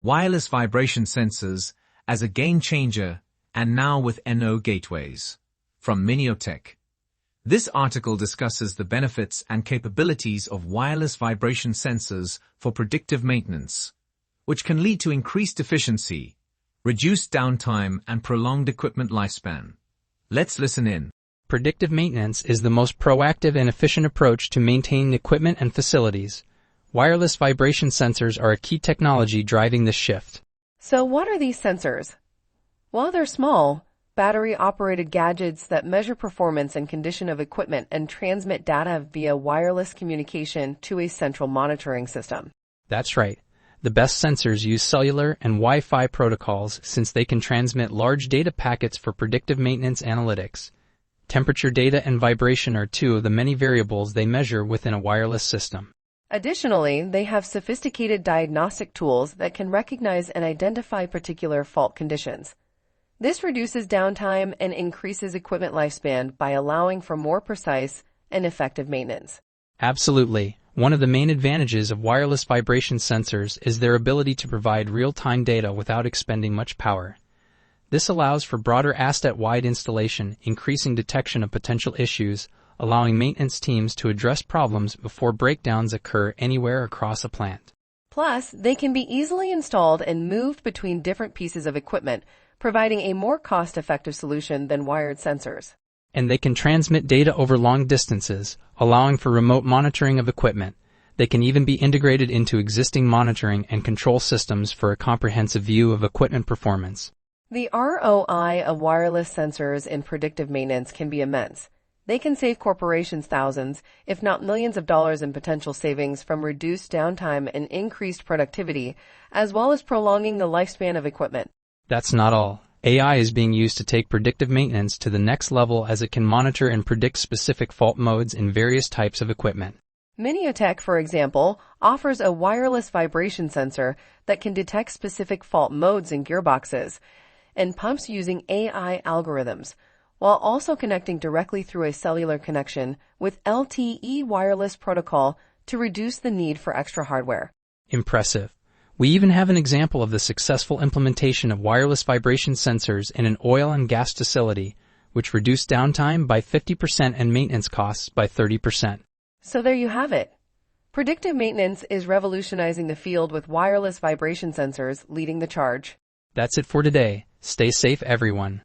wireless vibration sensors as a game changer, and now with NO gateways. From Miniotec. This article discusses the benefits and capabilities of wireless vibration sensors for predictive maintenance, which can lead to increased efficiency, reduced downtime, and prolonged equipment lifespan. Let's listen in. Predictive maintenance is the most proactive and efficient approach to maintaining equipment and facilities. Wireless vibration sensors are a key technology driving this shift. So what are these sensors? Well, they're small, battery-operated gadgets that measure performance and condition of equipment and transmit data via wireless communication to a central monitoring system. That's right. The best sensors use cellular and Wi-Fi protocols since they can transmit large data packets for predictive maintenance analytics. Temperature data and vibration are two of the many variables they measure within a wireless system. Additionally, they have sophisticated diagnostic tools that can recognize and identify particular fault conditions. This reduces downtime and increases equipment lifespan by allowing for more precise and effective maintenance. Absolutely. One of the main advantages of wireless vibration sensors is their ability to provide real-time data without expending much power. This allows for broader asset-wide installation, increasing detection of potential issues, allowing maintenance teams to address problems before breakdowns occur anywhere across a plant. Plus, they can be easily installed and moved between different pieces of equipment, providing a more cost-effective solution than wired sensors. And they can transmit data over long distances, allowing for remote monitoring of equipment. They can even be integrated into existing monitoring and control systems for a comprehensive view of equipment performance. The ROI of wireless sensors in predictive maintenance can be immense. They can save corporations thousands, if not millions of dollars in potential savings from reduced downtime and increased productivity, as well as prolonging the lifespan of equipment. That's not all. AI is being used to take predictive maintenance to the next level as it can monitor and predict specific fault modes in various types of equipment. Miniotec, for example, offers a wireless vibration sensor that can detect specific fault modes in gearboxes and pumps using AI algorithms, while also connecting directly through a cellular connection with LTE wireless protocol to reduce the need for extra hardware. Impressive. We even have an example of the successful implementation of wireless vibration sensors in an oil and gas facility, which reduced downtime by 50% and maintenance costs by 30%. So there you have it. Predictive maintenance is revolutionizing the field with wireless vibration sensors leading the charge. That's it for today. Stay safe, everyone.